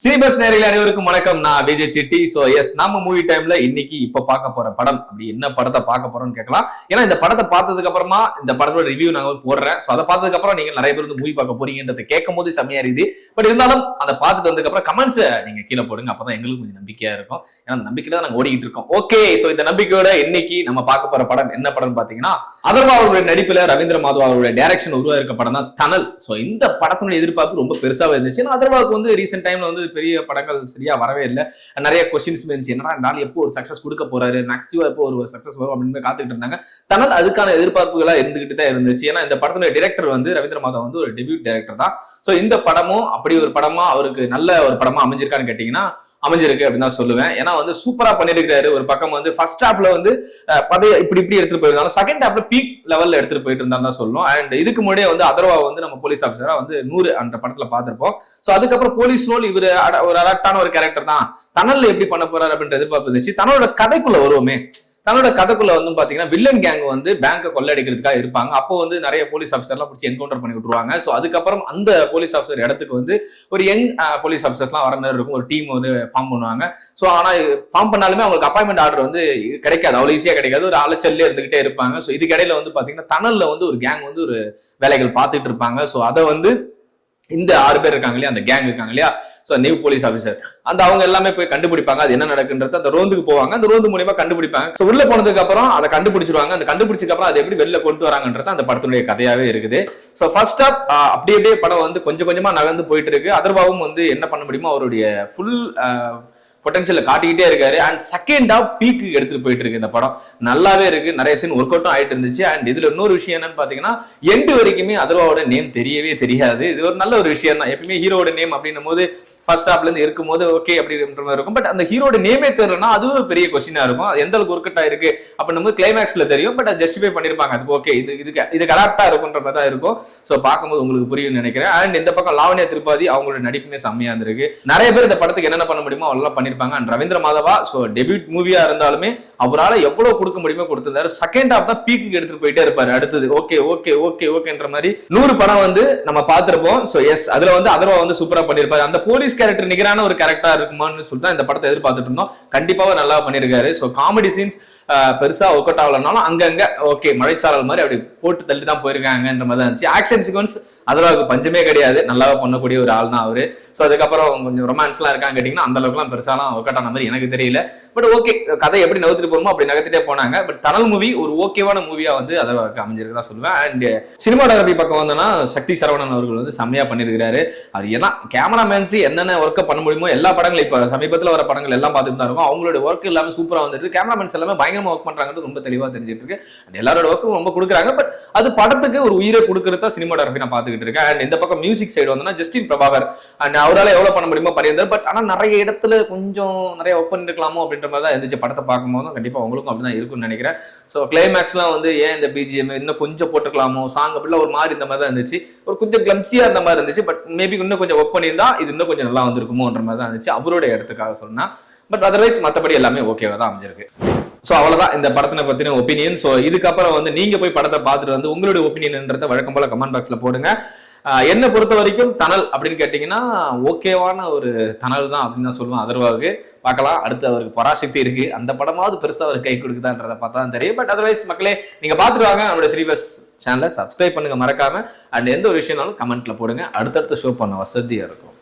சினிபஸ் நேரில் அனைவருக்கும் வணக்கம். நான் விஜய் செட்டி. சோ எஸ், நம்ம மூவி டைம்ல இன்னைக்கு இப்ப பார்க்க போற படம் அப்படி என்ன படத்தை பார்க்க போறோம்னு கேட்கலாம். ஏன்னா இந்த படத்தை பார்த்ததுக்கு அப்புறமா இந்த படத்தோட ரிவ்யூ நாங்க போடுறேன். சோ அதை பார்த்ததுக்கு அப்புறம் நீங்க நிறைய பேர் வந்து மூவி பார்க்க போறீங்கன்றதை கேட்கும் போது செம்மையா இருக்குது. பட் இருந்தாலும் அதை பார்த்துட்டு வந்ததுக்கு அப்புறம் கமெண்ட்ஸ் நீங்க கீழே போடுங்க. அப்பதான் எங்களுக்கு கொஞ்சம் நம்பிக்கையா இருக்கும். ஏன்னா அந்த நம்பிக்கையில நாங்க ஓடிக்கிட்டு இருக்கோம். ஓகே, சோ இந்த நம்பிக்கையோட இன்னைக்கு நம்ம பார்க்க போற படம் என்ன படம் பாத்தீங்கன்னா, அதர்வா அவருடைய நடிப்புல ரவீந்திர மாதவ் அவருடைய டைரக்ஷன் உருவாயிருக்க படம் தான் தனல். சோ இந்த படத்தினுடைய எதிர்பார்ப்பு ரொம்ப பெருசாவே இருந்துச்சு. ஏன்னா அதர்வாவுக்கு வந்து ரீசெண்ட் டைம்ல வந்து பெரிய படங்கள் சரியா வரவே இல்லை. நிறைய கொஸ்டின்ஸ் மீன்ஸ் என்னன்னா இருந்தாலும் எப்போ ஒரு சக்சஸ் கொடுக்க போறாரு, மேக்ஸிமம் எப்போ ஒரு சக்சஸ் வரும் அப்படின்னு காத்துக்கிட்டு இருந்தாங்க. தனல் அதுக்கான எதிர்பார்ப்புகளா இருந்துகிட்டு தான் இருந்துச்சு. ஏன்னா இந்த படத்துல டைரக்டர் வந்து ரவீந்திர மாதவ் வந்து ஒரு டெபியூட் டைரக்டர் தான். சோ இந்த படமும் அப்படி ஒரு படமா அவருக்கு நல்ல ஒரு படமா அமைஞ்சிருக்கான்னு கேட்டீங்கன்னா அமைஞ்சிருக்கு அப்படின்னு தான் சொல்லுவேன். ஏன்னா வந்து சூப்பரா பண்ணிருக்காரு. ஒரு பக்கம் வந்து ஃபர்ஸ்ட் ஹாஃப்ல வந்து இப்படி எடுத்துட்டு போயிருந்தாலும் செகண்ட் ஹாஃப்ல பீக் லெவல்ல எடுத்துட்டு போயிட்டு இருந்தா சொல்லணும். அண்ட் இதுக்கு முன்னாடியே வந்து அதர்வா வந்து நம்ம போலீஸ் ஆஃபீஸரா வந்து 100 அந்த படத்துல பார்த்திருப்போம். சோ அதுக்கப்புறம் போலீஸ் ரோல் இவர் ஒரு அடாப்டான ஒரு கேரக்டர் தான். தனல்ல எப்படி பண்ண போறாரு அப்படின்ற எதிர்பார்ப்பு இருந்துச்சு. தன்னோட கதைக்குள்ள வருவோமே, தன்னோட கதைக்குள்ள வந்து பாத்தீங்கன்னா வில்லன் கேங் வந்து பேங்கை கொள்ளையடிக்கிறதுக்காக இருப்பாங்க. அப்போ வந்து நிறைய போலீஸ் ஆஃபீஸர் எல்லாம் பிடிச்சி என்கவுண்டர் பண்ணி விட்டுருவாங்க. சோ அதுக்கப்புறம் அந்த போலீஸ் ஆஃபீஸர் இடத்துக்கு வந்து ஒரு யங் போலீஸ் ஆஃபீஸர்ஸ் எல்லாம் வர மாதிரி இருக்கும். ஒரு டீம் வந்து ஃபார்ம் பண்ணுவாங்க. சோ ஆனா ஃபார்ம் பண்ணாலுமே அவங்களுக்கு அப்பாயின்மெண்ட் ஆர்டர் வந்து கிடைக்காது, அவ்வளவு ஈஸியா கிடைக்காது. ஒரு அலைச்சல்லே இருந்துகிட்டே இருப்பாங்க. சோ இதுக்கு இடையில வந்து பாத்தீங்கன்னா தனல்ல வந்து ஒரு கேங் வந்து ஒரு வேலைகள் பார்த்துட்டு இருப்பாங்க. சோ அதை வந்து இந்த 6 பேர் இருக்காங்க இல்லையா, அந்த கேங் இருக்காங்க இல்லையா, சோ நியூ போலீஸ் ஆஃபீஸர் அந்த அவங்க எல்லாமே போய் கண்டுபிடிப்பாங்க. அது என்ன நடக்குன்றது அந்த ரோந்துக்கு போவாங்க. அந்த ரோந்து மூலியமா கண்டுபிடிப்பாங்க. சோ உள்ள போனதுக்கு அப்புறம் அதை கண்டுபிடிச்சிருவாங்க. அந்த கண்டுபிடிச்சதுக்கு அப்புறம் அதை எப்படி வெளில கொண்டு வராங்கன்றது அந்த படத்துடைய கதையாவே இருக்குது. சோ ஃபர்ஸ்ட் ஆப் அப்படியே படம் வந்து கொஞ்சம் கொஞ்சமா நகர்ந்து போயிட்டு இருக்கு. அதர்வாவும் வந்து என்ன பண்ண முடியுமோ அவருடைய ஃபுல் பொட்டன்ஷியல் காட்டிக்கிட்டே இருக்காரு. அண்ட் செகண்ட் ஆஃப் பீக்கு எடுத்துட்டு போயிட்டு இருக்கு. இந்த படம் நல்லாவே இருக்கு. நிறைய சீன் ஒர்க் அவுட்டும் ஆயிட்டு இருந்துச்சு. அண்ட் இதுல இன்னொரு விஷயம் என்னன்னு பாத்தீங்கன்னா, எண்டு வரைக்குமே அதர்வாவோட நேம் தெரியவே தெரியாது. இது ஒரு நல்ல ஒரு விஷயம் தான். எப்பயுமே ஹீரோட நேம் அப்படின்னும் போது ஃபர்ஸ்ட் ஹாப்ல இருந்து இருக்கும்போது ஓகே அப்படின்ற மாதிரி இருக்கும். பட் அந்த ஹீரோட நேமே தெரியலன்னா அதுவும் பெரிய கொஸ்டினா இருக்கும். அது எந்த அளவுக்கு ஒர்க் அவுட் ஆயிருக்கு அப்படின்னு கிளைமேக்ஸ்ல தெரியும். பட் அது ஜஸ்டிஃபை பண்ணிருப்பாங்க. அது ஓகே, இதுக்கு அடாப்டா இருக்குன்ற மாதிரி தான் இருக்கும். சோ பார்க்கும்போது உங்களுக்கு புரியும் நினைக்கிறேன். அண்ட் இந்த பக்கம் லாவண்யா திரிபாதி அவங்களோட நடிப்புமே செம்மையா இருந்திருக்கு. நிறைய பேர் இந்த படத்துக்கு என்னென்ன பண்ண முடியுமோ அவ்வளவு பண்ணிருப்பாங்க. And Ravindra Madhava so debut மூவியா இருந்தாலுமே அவரால் எவ்வளவு கொடுக்க முடியுமோ கொடுத்திருந்தாரு. செகண்ட் ஹாப் தான் பீக்கு எடுத்துட்டு போயிட்டே இருப்பாரு. அடுத்தது ஓகே ஓகே ஓகே ஓகேன்ற மாதிரி 100 படம் வந்து நம்ம பார்த்திருப்போம். சோ எஸ், அதுல வந்து அதர்வா வந்து சூப்பரா பண்ணிருப்பாரு. அந்த போலீஸ் கேரக்டர் நிகரான ஒரு கேரக்டரா இருக்குமான்னு சொல்லிட்டு இந்த படத்தை எதிர்பார்த்துட்டு இருந்தோம். கண்டிப்பாக நல்லா பண்ணிருக்காரு. சோ காமெடி சீன்ஸ் பெருசா ஒர்க் அவுட் ஆகலனாலும் அங்கங்க ஓகே மழைச்சாரல் மாதிரி அப்படி போட்டு தள்ளி தான் போயிருக்காங்கன்ற மாதிரி தான் இருந்துச்சு. ஆக்ஷன் சீக்வன்ஸ் அதர்வாவுக்கு பஞ்சமே கிடையாது. நல்லாவே பண்ணக்கூடிய ஒரு ஆள் தான் அவரு. சோ அதுக்கப்புறம் கொஞ்சம் ரொமான்ஸ் எல்லாம் இருக்கான்னு கேட்டீங்கன்னா அந்த அளவுக்கு எல்லாம் பெருசாலாம் ஒர்க் அவுட் ஆன மாதிரி எனக்கு தெரியல. பட் ஓகே, கதை எப்படி நகர்த்திட்டு போறோமோ அப்படி நகர்த்திட்டே போனாங்க. பட் தனல் மூவி ஒரு ஓகேவான மூவியா வந்து அதர்வாவுக்கு அமைஞ்சிருக்கா சொல்லுவேன். அண்ட் சினிமாடோகிராஃபி பக்கம் வந்தோம்னா சக்தி சரவணன் அவர்கள் வந்து செம்மையா பண்ணிருக்காரு. அது எல்லாம் கேமராமேன்ஸ் என்னென்ன ஒர்க்கை பண்ண முடியுமோ எல்லா படங்களும் இப்ப சமீபத்தில் வர படங்கள் எல்லாம் பார்த்துட்டு தான் இருக்கும். அவங்களோட ஒர்க் எல்லாமே சூப்பரா வந்துட்டு கேமராமேன்ஸ் எல்லாமே பயங்கரமா ஒர்க் பண்றாங்கன்னு ரொம்ப தெளிவா தெரிஞ்சிட்டு இருக்கு. எல்லாரோட ஒர்க்கும் ரொம்ப கொடுக்குறாங்க. பட் அது படத்துக்கு ஒரு உயிரை கொடுக்கறதா சினிமாடோகிராஃபி நான் பார்த்துக்கிட்டு இருக்கேன். அண்ட் இந்த பக்கம் மியூசிக் சைடு வந்து ஜஸ்டின் பிரபாகர் அண்ட் அவரால் எவ்வளவு பண்ண முடியுமோ பண்ணியிருந்தார். பட் ஆனா நிறைய இடத்துல கொஞ்சம் நிறைய ஒர்க் பண்ணிருக்கலாமோ அப்படின்ற மாதிரி தான் இருந்துச்சு. படத்தை பார்க்கும்போது கண்டிப்பா உங்களுக்கும் அப்படிதான் இருக்கும்னு நினைக்கிறேன். ஸோ கிளைமேக்ஸ்லாம் வந்து ஏன் இந்த பிஜிஎம் இன்னும் கொஞ்சம் போட்டுக்கலாமோ, சாங் அப்படிலாம் ஒரு மாதிரி இந்த மாதிரி தான் இருந்துச்சு. ஒரு கொஞ்சம் கிளம்சியா இருந்த மாதிரி இருந்துச்சு. பட் மேபி இன்னும் கொஞ்சம் ஒர்க் பண்ணியிருந்தா இது இன்னும் கொஞ்சம் நல்லா வந்திருக்குமோன்ற மாதிரி தான் இருந்துச்சு அவருடைய இடத்துக்காக சொன்னா. பட் அதர்வைஸ் மற்றபடி எல்லாமே ஓகேவா தான் அமைஞ்சிருக்கு. சோ அவ்வளவுதான் இந்த படத்தினை பத்தின ஒப்பீனியன். சோ இதுக்கப்புறம் வந்து நீங்க போய் படத்தை பார்த்துட்டு வந்து உங்களுடைய ஒப்பீனியன்றத வழக்கம் போல கமெண்ட் பாக்ஸ்ல போடுங்க. என்ன பொறுத்த வரைக்கும் தனல் அப்படின்னு கேட்டீங்கன்னா ஓகேவான ஒரு தனல் தான் அப்படின்னு தான் சொல்லுவேன். அதர்வாவுக்கு பார்க்கலாம். அடுத்து அவருக்கு பராசக்தி இருக்கு. அந்த படமாவது பெருசா அவர் கை கொடுக்குதான்றத பார்த்தா தான் தெரியும். பட் அதர்வைஸ் மக்களே நீங்க பார்த்துட்டு வாங்க. நம்மளுடைய சினிபஸ் சேனலை சப்ஸ்கிரைப் பண்ணுங்க மறக்காம. அண்ட் எந்த ஒரு விஷயம்னாலும் கமெண்ட்ல போடுங்க. அடுத்தடுத்து ஷோ பண்ண வசதியா இருக்கும்.